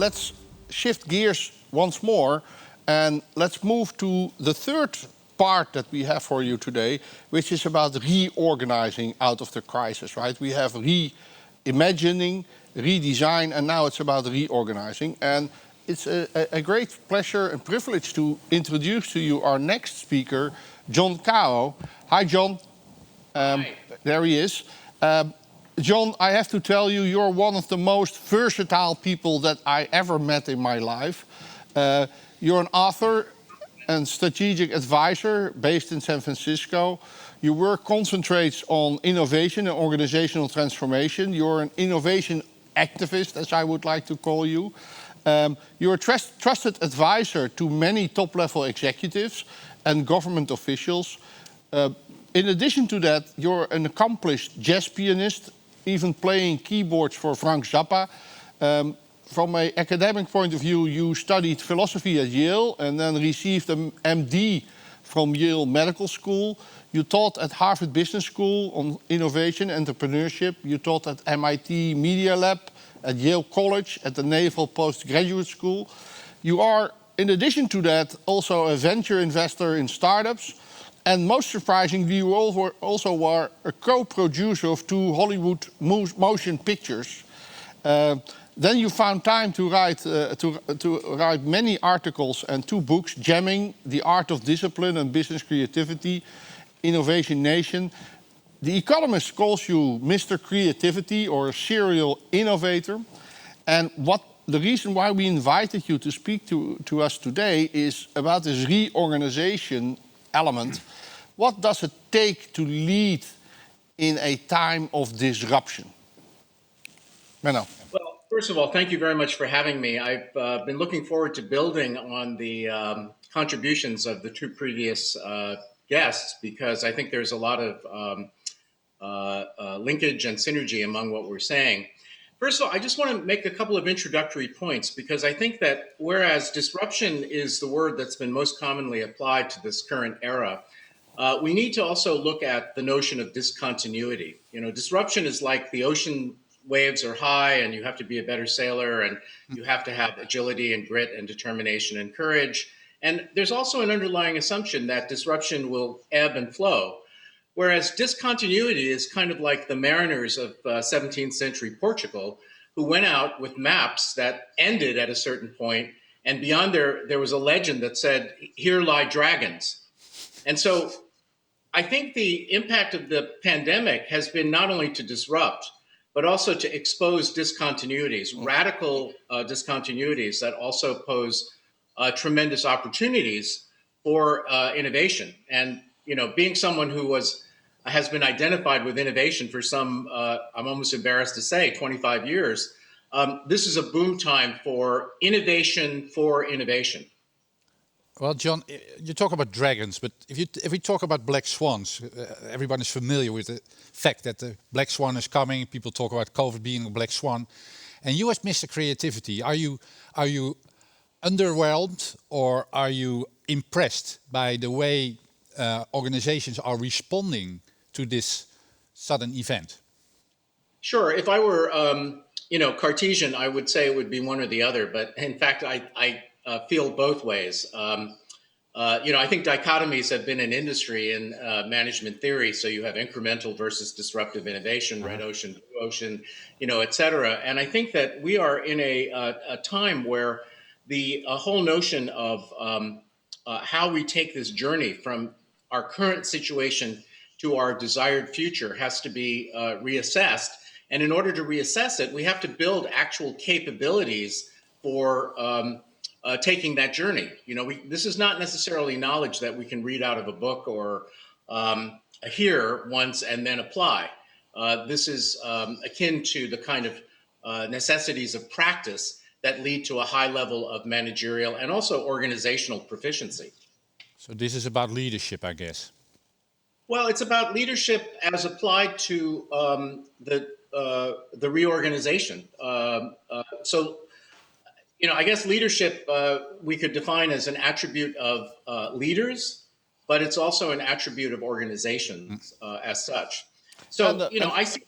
let's shift gears once more and let's move to the third part that we have for you today, which is about reorganizing out of the crisis, right? We have reimagining, redesign, and now it's about reorganizing. And it's a great pleasure and privilege to introduce to you our next speaker, John Cao. Hi, John. Hi. There he is. John, I have to tell you, you're one of the most versatile people that I ever met in my life. You're an author and strategic advisor based in San Francisco. Your work concentrates on innovation and organizational transformation. You're an innovation activist, as I would like to call you. You're a trusted advisor to many top-level executives and government officials. In addition to that, you're an accomplished jazz pianist, even playing keyboards for Frank Zappa. From an academic point of view, you studied philosophy at Yale and then received an MD from Yale Medical School. You taught at Harvard Business School on innovation, entrepreneurship. You taught at MIT Media Lab, at Yale College, at the Naval Postgraduate School. You are, in addition to that, also a venture investor in startups. And most surprisingly, you also were a co-producer of 2 Hollywood motion pictures. Then you found time to write many articles and 2 books, Jamming, The Art of Discipline and Business Creativity, Innovation Nation. The Economist calls you Mr. Creativity or a serial innovator. And the reason why we invited you to speak to us today is about this reorganization element. What does it take to lead in a time of disruption? Menno. Well, first of all, thank you very much for having me. I've been looking forward to building on the contributions of the 2 previous guests because I think there's a lot of linkage and synergy among what we're saying. First of all, I just want to make a couple of introductory points because I think that whereas disruption is the word that's been most commonly applied to this current era, we need to also look at the notion of discontinuity. You know, disruption is like the ocean waves are high and you have to be a better sailor and you have to have agility and grit and determination and courage. And there's also an underlying assumption that disruption will ebb and flow. Whereas discontinuity is kind of like the mariners of 17th century Portugal who went out with maps that ended at a certain point, and beyond there was a legend that said, "Here lie dragons." And so I think the impact of the pandemic has been not only to disrupt, but also to expose discontinuities, radical discontinuities that also pose tremendous opportunities for innovation. And you know, being someone who has been identified with innovation for some, I'm almost embarrassed to say, 25 years, this is a boom time for innovation for innovation. Well, John, you talk about dragons, but if we talk about black swans, everyone is familiar with the fact that the black swan is coming. People talk about COVID being a black swan, and you, as Mr. Creativity, are you underwhelmed or are you impressed by the way organizations are responding to this sudden event? Sure. If I were, Cartesian, I would say it would be one or the other. But in fact, I feel both ways. I think dichotomies have been an industry in management theory. So you have incremental versus disruptive innovation, red ocean, blue ocean, et cetera. And I think that we are in a time where the whole notion of how we take this journey from our current situation to our desired future has to be reassessed. And in order to reassess it, we have to build actual capabilities for taking that journey. This is not necessarily knowledge that we can read out of a book or hear once and then apply. This is akin to the kind of necessities of practice that lead to a high level of managerial and also organizational proficiency. So this is about leadership, I guess. Well, it's about leadership as applied to the reorganization. I guess leadership we could define as an attribute of leaders, but it's also an attribute of organizations as such. So, I see.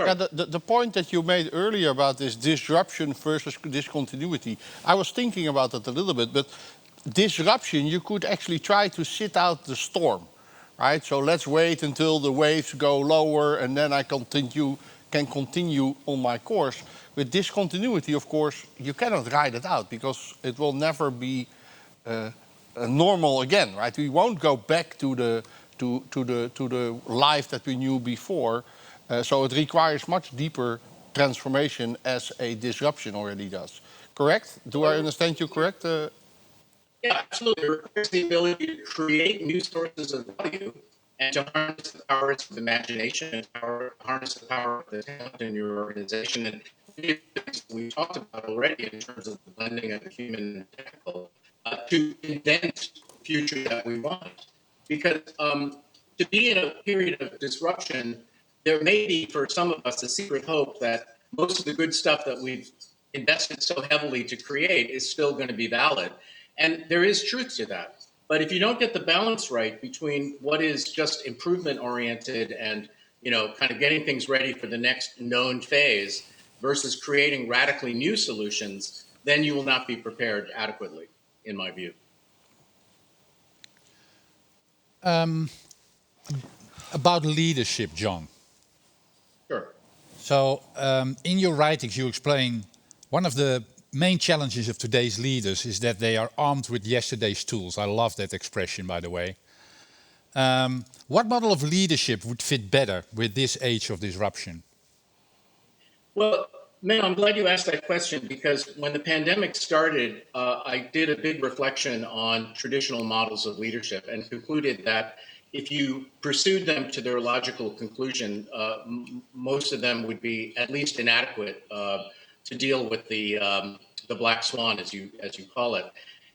Yeah, Sorry. the point that you made earlier about this disruption versus discontinuity, I was thinking about that a little bit, but disruption, you could actually try to sit out the storm, right? So let's wait until the waves go lower and then I can continue on my course. With discontinuity, of course, you cannot ride it out because it will never be normal again, right? We won't go back to the life that we knew before. So it requires much deeper transformation as a disruption already does. Correct? Do I understand you correct? Yeah, absolutely. It requires the ability to create new sources of value and to harness the powers of imagination and harness the power of the talent in your organization. And many of the things we talked about already in terms of the blending of the human and technical to invent the future that we want. Because to be in a period of disruption, there may be for some of us a secret hope that most of the good stuff that we've invested so heavily to create is still going to be valid. And there is truth to that. But if you don't get the balance right between what is just improvement oriented and kind of getting things ready for the next known phase versus creating radically new solutions, then you will not be prepared adequately, in my view. About leadership, John. Sure. So, in your writings, you explain one of the main challenges of today's leaders is that they are armed with yesterday's tools. I love that expression, by the way. What model of leadership would fit better with this age of disruption? Well, man, I'm glad you asked that question because when the pandemic started, I did a big reflection on traditional models of leadership and concluded that if you pursued them to their logical conclusion, most of them would be at least inadequate to deal with the black swan, as you call it.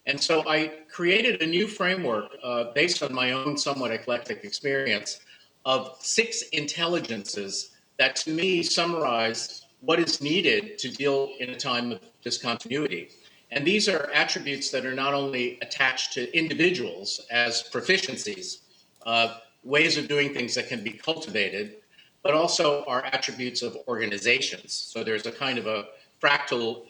And so I created a new framework based on my own somewhat eclectic experience of 6 intelligences that to me summarize what is needed to deal in a time of discontinuity. And these are attributes that are not only attached to individuals as proficiencies, ways of doing things that can be cultivated, but also are attributes of organizations. So there's a kind of a fractal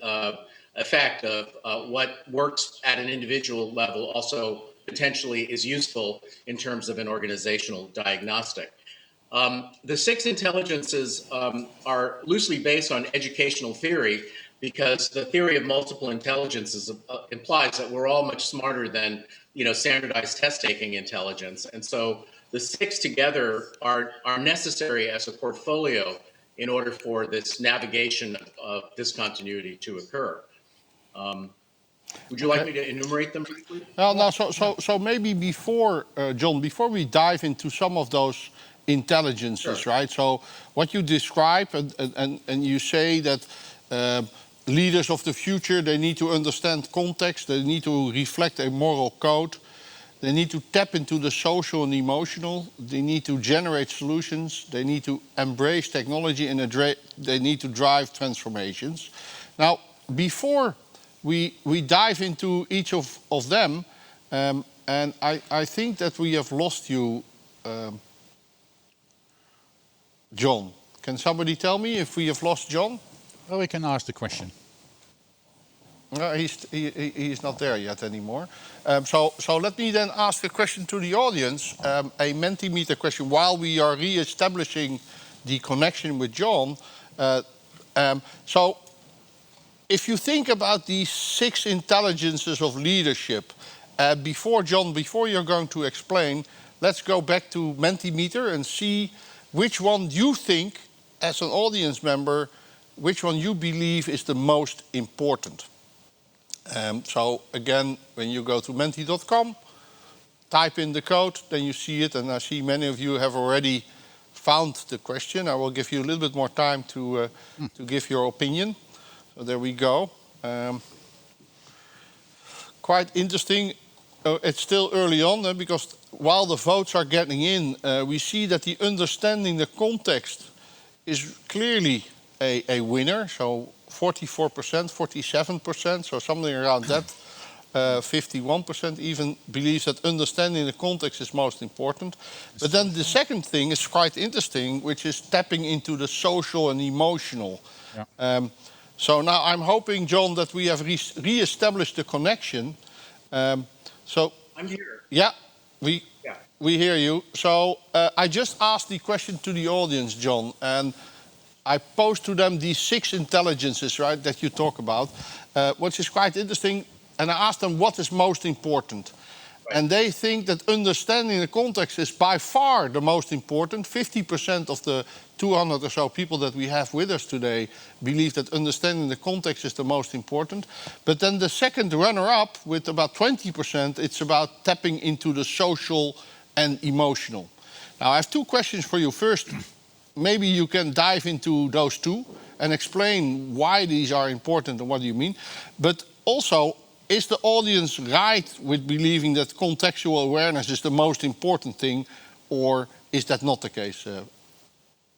effect of what works at an individual level also potentially is useful in terms of an organizational diagnostic. The 6 intelligences are loosely based on educational theory because the theory of multiple intelligences implies that we're all much smarter than standardized test-taking intelligence. And so the 6 together are necessary as a portfolio in order for this navigation of discontinuity to occur. Would you like me to enumerate them briefly? No. So maybe before, John, before we dive into some of those intelligences, Sure. right? So what you describe and you say that leaders of the future, they need to understand context, they need to reflect a moral code, they need to tap into the social and emotional, they need to generate solutions, they need to embrace technology, and they need to drive transformations. Now, before we dive into each of them, and I think that we have lost you, John. Can somebody tell me if we have lost John? Well, we can ask the question. No, he's not there yet anymore. So let me then ask a question to the audience, a Mentimeter question, while we are re-establishing the connection with John. So if you think about these 6 intelligences of leadership, before you're going to explain, let's go back to Mentimeter and see which one you think, as an audience member, which one you believe is the most important. So again, when you go to menti.com, type in the code, then you see it, and I see many of you have already found the question. I will give you a little bit more time to give your opinion. So there we go. Quite interesting. It's still early on, because while the votes are getting in, we see that the understanding the context is clearly a winner. So 44%, 47%, so something around that. 51% even believes that understanding the context is most important. But then the second thing is quite interesting, which is tapping into the social and emotional. Yeah. So now I'm hoping, John, that we have re-established the connection. So I'm here. yeah, we Yeah. we hear you. So I just asked the question to the audience, John, and I posed to them these 6 intelligences, right, that you talk about, which is quite interesting. And I asked them what is most important. Right. And they think that understanding the context is by far the most important. 50% of the 200 or so people that we have with us today believe that understanding the context is the most important. But then the second runner-up, with about 20%, it's about tapping into the social and emotional. Now, I have 2 questions for you. First, maybe you can dive into those 2 and explain why these are important and what do you mean. But also, is the audience right with believing that contextual awareness is the most important thing, or is that not the case?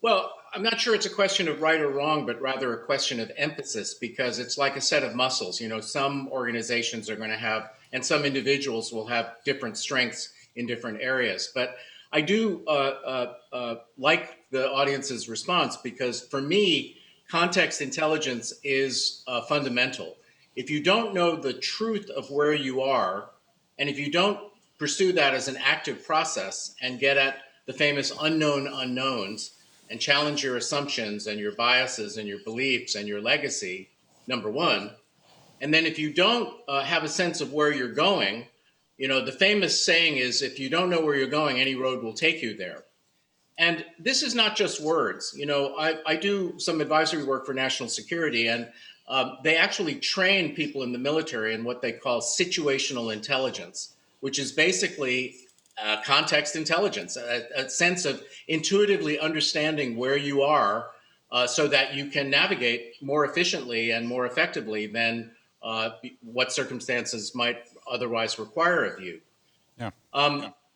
Well, I'm not sure it's a question of right or wrong, but rather a question of emphasis, because it's like a set of muscles. You know, some organizations are going to have, and some individuals will have different strengths in different areas. But I do like the audience's response, because for me, context intelligence is fundamental. If you don't know the truth of where you are, and if you don't pursue that as an active process and get at the famous unknown unknowns, and challenge your assumptions and your biases and your beliefs and your legacy, number one. And then if you don't have a sense of where you're going, you know, the famous saying is, if you don't know where you're going, any road will take you there. And this is not just words. You know, I do some advisory work for national security, and they actually train people in the military in what they call situational intelligence, which is basically context intelligence, a sense of intuitively understanding where you are, so that you can navigate more efficiently and more effectively than what circumstances might otherwise require of you. Yeah.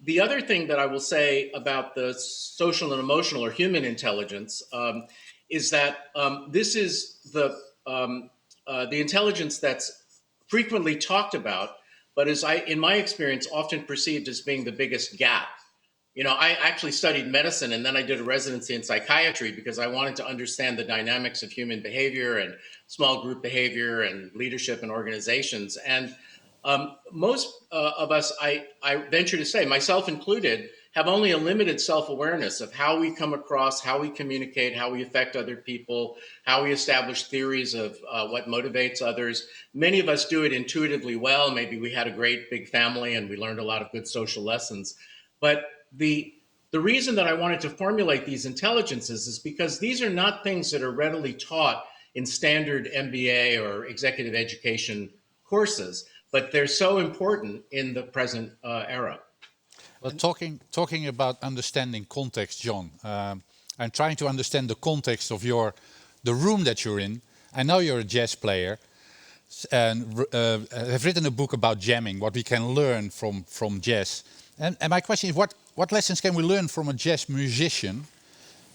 The other thing that I will say about the social and emotional or human intelligence is that this is the intelligence that's frequently talked about, but is, in my experience, often perceived as being the biggest gap. You know, I actually studied medicine, and then I did a residency in psychiatry because I wanted to understand the dynamics of human behavior and small group behavior and leadership and organizations. And most of us, I venture to say, myself included, have only a limited self-awareness of how we come across, how we communicate, how we affect other people, how we establish theories of what motivates others. Many of us do it intuitively well. Maybe we had a great big family and we learned a lot of good social lessons. But the reason that I wanted to formulate these intelligences is because these are not things that are readily taught in standard MBA or executive education courses, but they're so important in the present era. Well, talking about understanding context, John, I'm trying to understand the context of the room that you're in. I know you're a jazz player, and have written a book about jamming, what we can learn from jazz. And my question is, what lessons can we learn from a jazz musician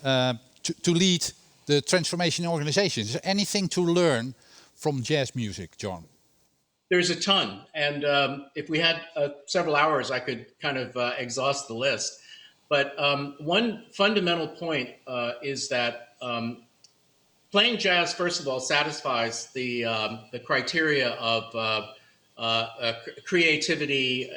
to lead the transformation in organizations? Is there anything to learn from jazz music, John? There's a ton. And if we had several hours, I could kind of exhaust the list. But one fundamental point is that playing jazz, first of all, satisfies the criteria of creativity,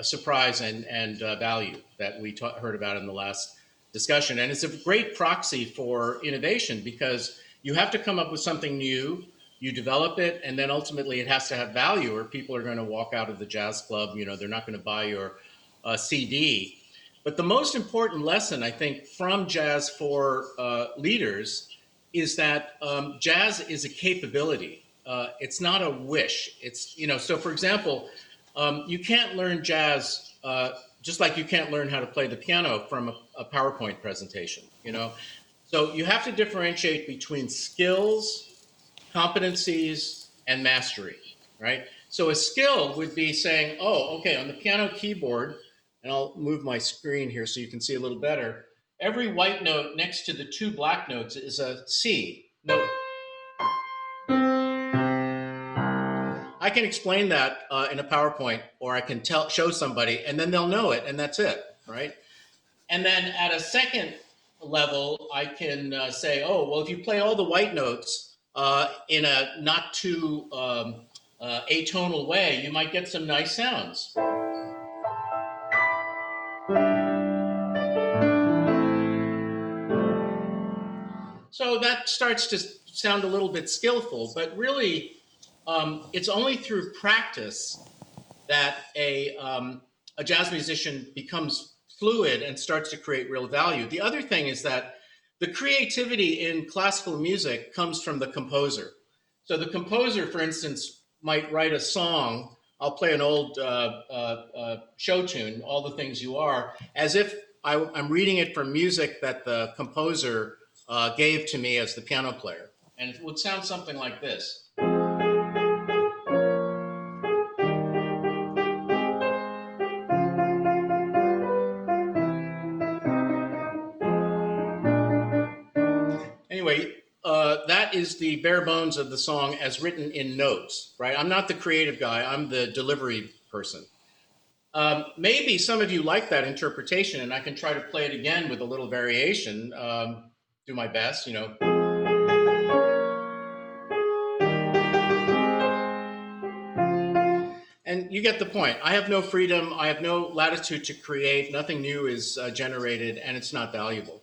surprise, and value that we heard about in the last discussion. And it's a great proxy for innovation, because you have to come up with something new, you develop it, and then ultimately it has to have value, or people are going to walk out of the jazz club. You know, they're not going to buy your CD. But the most important lesson, I think, from jazz for leaders is that jazz is a capability. It's not a wish. It's, you know, so for example, you can't learn jazz just like you can't learn how to play the piano from a PowerPoint presentation, you know? So you have to differentiate between skills, competencies, and mastery, right? So a skill would be saying, oh, okay, on the piano keyboard, and I'll move my screen here so you can see a little better. Every white note next to the 2 black notes is a C note. I I can explain that in a PowerPoint, or I can show somebody, and then they'll know it, and that's it, right? And then at a second level, I can say, oh, well, if you play all the white notes in a not too atonal way, you might get some nice sounds. So that starts to sound a little bit skillful, but really, it's only through practice that a jazz musician becomes fluid and starts to create real value. The other thing is that the creativity in classical music comes from the composer. So the composer, for instance, might write a song. I'll play an old show tune, All the Things You Are, as if I'm reading it from music that the composer gave to me as the piano player. And it would sound something like this. Anyway, that is the bare bones of the song as written in notes, right? I'm not the creative guy, I'm the delivery person. Maybe some of you like that interpretation, and I can try to play it again with a little variation. Do my best, you know. And you get the point. I have no freedom, I have no latitude to create, nothing new is generated, and it's not valuable.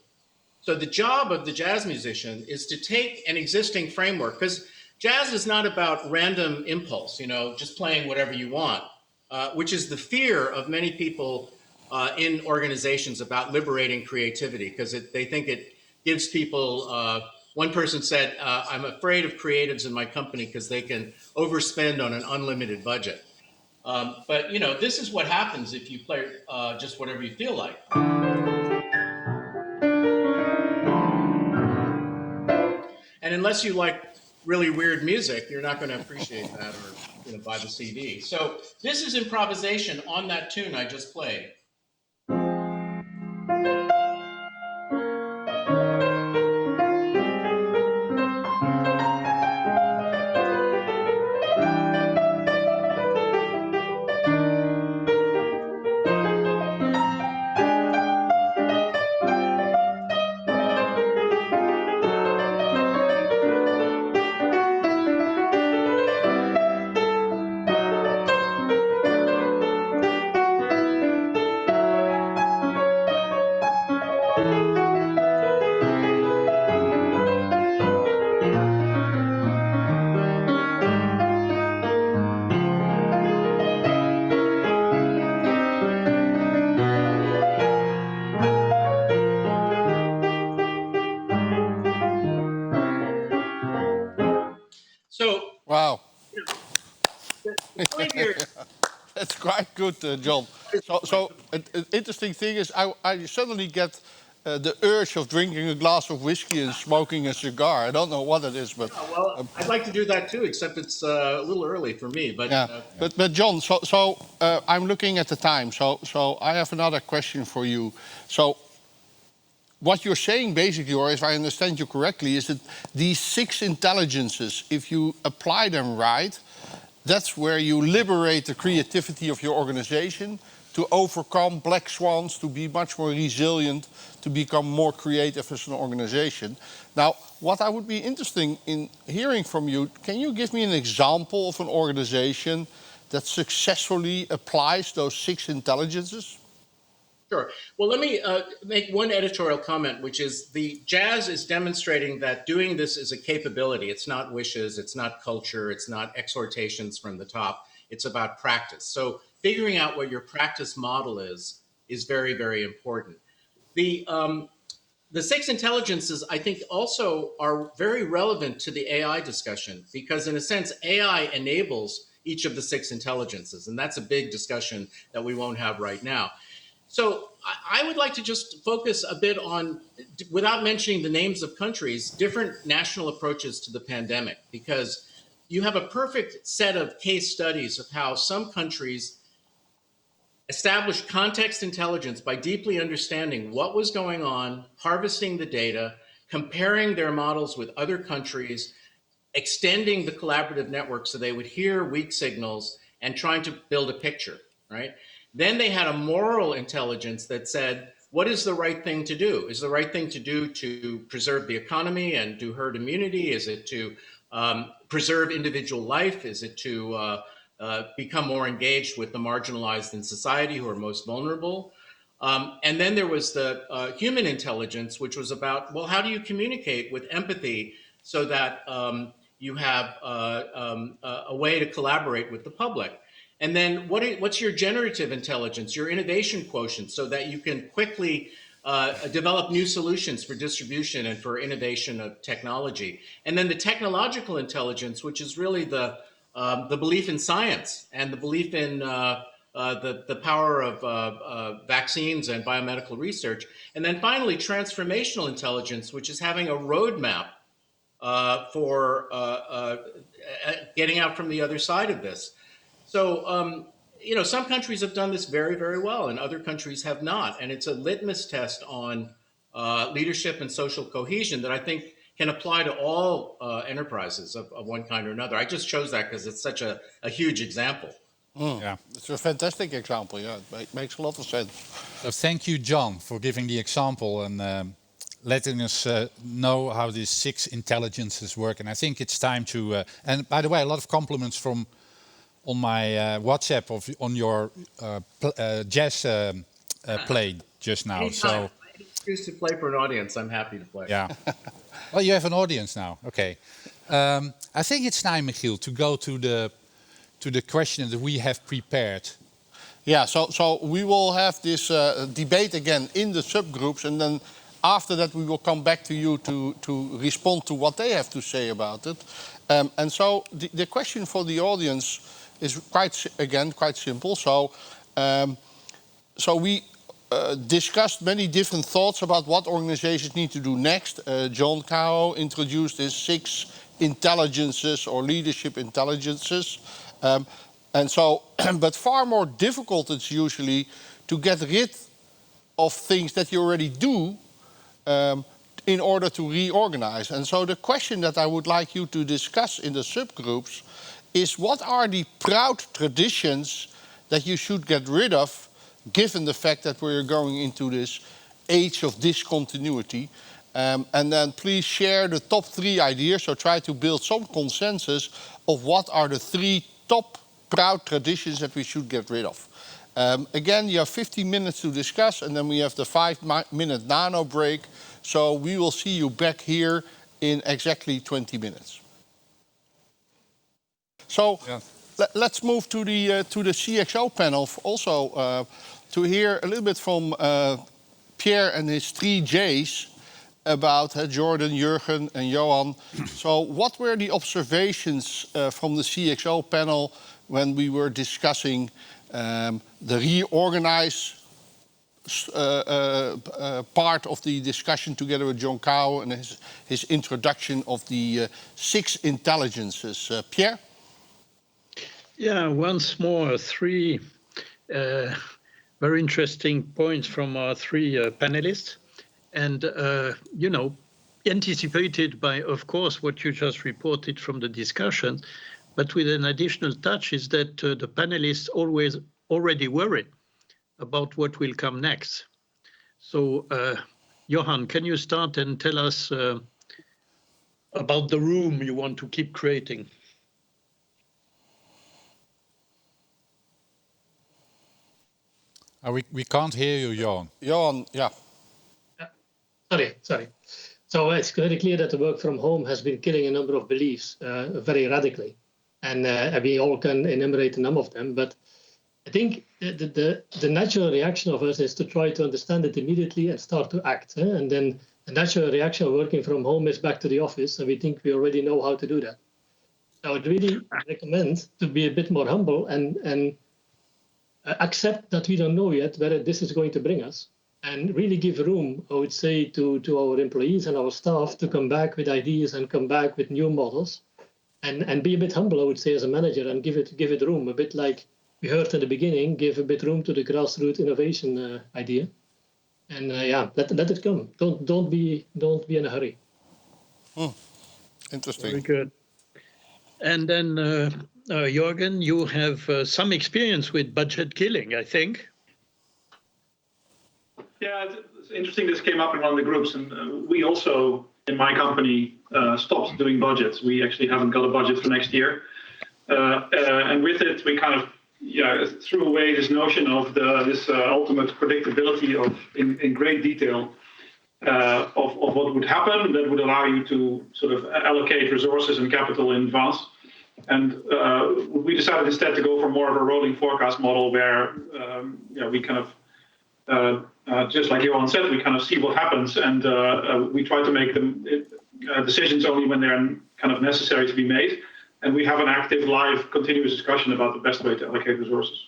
So the job of the jazz musician is to take an existing framework, because jazz is not about random impulse, you know, just playing whatever you want, which is the fear of many people in organizations about liberating creativity, because they think it gives people, one person said, I'm afraid of creatives in my company because they can overspend on an unlimited budget. But, you know, this is what happens if you play just whatever you feel like. And unless you like really weird music, you're not going to appreciate that or buy the CD. So this is improvisation on that tune I just played. So, Wow. the point here That's quite good, John. So an interesting thing is, I suddenly get the urge of drinking a glass of whiskey and smoking a cigar. I don't know what it is, but well, I'd like to do that too, except it's a little early for me. But yeah. But John, I'm looking at the time. So I have another question for you. So what you're saying basically, or if I understand you correctly, is that these 6 intelligences, if you apply them right, that's where you liberate the creativity of your organization to overcome black swans, to be much more resilient, to become more creative as an organization. Now, what I would be interested in hearing from you, can you give me an example of an organization that successfully applies those 6 intelligences? Sure. Well, let me make one editorial comment, which is the jazz is demonstrating that doing this is a capability. It's not wishes, it's not culture, it's not exhortations from the top. It's about practice. So figuring out what your practice model is very, very important. The 6 intelligences, I think, also are very relevant to the AI discussion, because in a sense, AI enables each of the 6 intelligences. And that's a big discussion that we won't have right now. So I would like to just focus a bit on, without mentioning the names of countries, different national approaches to the pandemic, because you have a perfect set of case studies of how some countries established context intelligence by deeply understanding what was going on, harvesting the data, comparing their models with other countries, extending the collaborative network so they would hear weak signals and trying to build a picture, right? Then they had a moral intelligence that said, what is the right thing to do? Is the right thing to do to preserve the economy and do herd immunity? Is it to preserve individual life? Is it to become more engaged with the marginalized in society who are most vulnerable? And then there was the human intelligence, which was about, well, how do you communicate with empathy so that you have a way to collaborate with the public? And then what's your generative intelligence, your innovation quotient, so that you can quickly develop new solutions for distribution and for innovation of technology? And then the technological intelligence, which is really the belief in science and the belief in the power of vaccines and biomedical research. And then finally, transformational intelligence, which is having a roadmap for getting out from the other side of this. So, some countries have done this very, very well, and other countries have not. And it's a litmus test on leadership and social cohesion that I think can apply to all enterprises of one kind or another. I just chose that because it's such a huge example. Yeah. It's a fantastic example. Yeah, it makes a lot of sense. So thank you, John, for giving the example and letting us know how these 6 intelligences work. And I think it's time to. And by the way, a lot of compliments from on my WhatsApp on your jazz play just now. Anytime. So Any excuse to play for an audience, I'm happy to play. yeah. Well, you have an audience now. Okay. I think it's time, Michiel, to go to the question that we have prepared. Yeah, so we will have this debate again in the subgroups, and then after that we will come back to you to respond to what they have to say about it. And so the question for the audience is quite simple. So we discussed many different thoughts about what organizations need to do next. John Cao introduced his 6 intelligences or leadership intelligences. And so, but far more difficult it's usually to get rid of things that you already do in order to reorganize. And so the question that I would like you to discuss in the subgroups is, what are the proud traditions that you should get rid of, given the fact that we're going into this age of discontinuity? And then please share the top 3 ideas, so try to build some consensus of what are the 3 top proud traditions that we should get rid of. Again, you have 15 minutes to discuss, and then we have the 5-minute nano break. So we will see you back here in exactly 20 minutes. So yeah. Let's move to the CXO panel also to hear a little bit from Pierre and his 3 J's about Jordan, Jürgen, and Johan. So what were the observations from the CXO panel when we were discussing the reorganize part of the discussion together with John Cao and his introduction of the 6 intelligences? Pierre? Yeah, once more, 3 very interesting points from our 3 panelists. And, anticipated by, of course, what you just reported from the discussion, but with an additional touch is that the panelists already worried about what will come next. So, Johan, can you start and tell us about the room you want to keep creating? We can't hear you, Johan. Johan, yeah. Sorry. So it's very clear that the work from home has been killing a number of beliefs very radically. And we all can enumerate a number of them. But I think the natural reaction of us is to try to understand it immediately and start to act. And then the natural reaction of working from home is back to the office. And we think we already know how to do that. I would really recommend to be a bit more humble and accept that we don't know yet where this is going to bring us. And really give room, I would say, to our employees and our staff to come back with ideas and come back with new models, and be a bit humble, I would say, as a manager, and give it room, a bit like we heard in the beginning, give a bit room to the grassroots innovation idea, and let it come. Don't be in a hurry. Interesting. Very good. And then, Jürgen, you have some experience with budget killing, I think. Yeah, it's interesting this came up in one of the groups, and we also, in my company, stopped doing budgets. We actually haven't got a budget for next year. And with it, we kind of threw away this notion of this ultimate predictability of in great detail of what would happen that would allow you to sort of allocate resources and capital in advance. And we decided instead to go for more of a rolling forecast model where we kind of, just like Johan said, we kind of see what happens, and we try to make them decisions only when they're kind of necessary to be made. And we have an active, live, continuous discussion about the best way to allocate resources.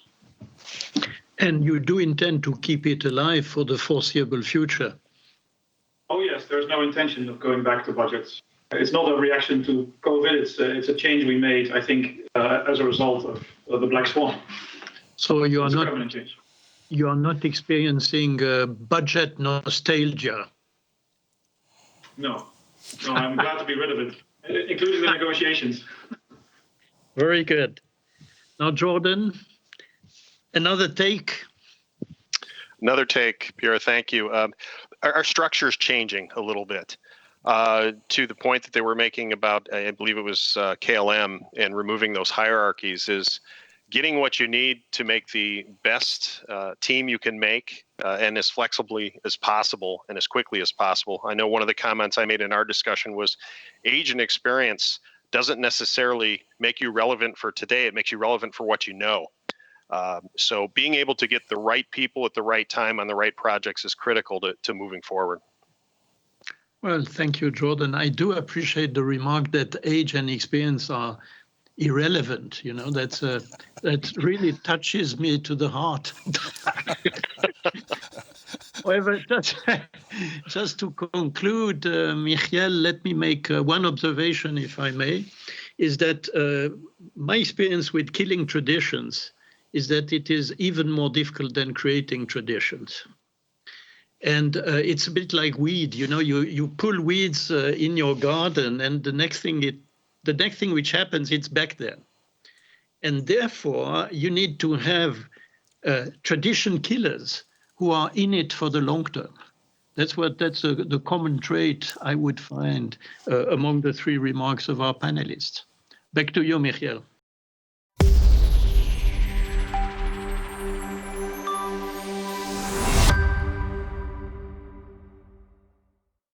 And you do intend to keep it alive for the foreseeable future? Oh yes, there's no intention of going back to budgets. It's not a reaction to COVID. It's a change we made, I think, as a result of the Black Swan. So you are It's a not permanent change. you are not experiencing budget nostalgia. No, I'm glad to be rid of it, including the negotiations. Very good. Now, Jordan, another take. Another take, Pierre, thank you. Our structure is changing a little bit to the point that they were making about, I believe it was KLM, and removing those hierarchies is getting what you need to make the best team you can make and as flexibly as possible and as quickly as possible. I know one of the comments I made in our discussion was age and experience doesn't necessarily make you relevant for today. It makes you relevant for what you know. So being able to get the right people at the right time on the right projects is critical to moving forward. Well, thank you, Jordan. I do appreciate the remark that age and experience are irrelevant. You know, that really touches me to the heart. However, just to conclude, Michiel, let me make one observation, if I may, is that my experience with killing traditions is that it is even more difficult than creating traditions. And it's a bit like weed, you know, you pull weeds in your garden, and the next thing which happens, it's back there. And therefore, you need to have tradition killers who are in it for the long term. That's the common trait I would find among the three remarks of our panelists. Back to you, Michiel.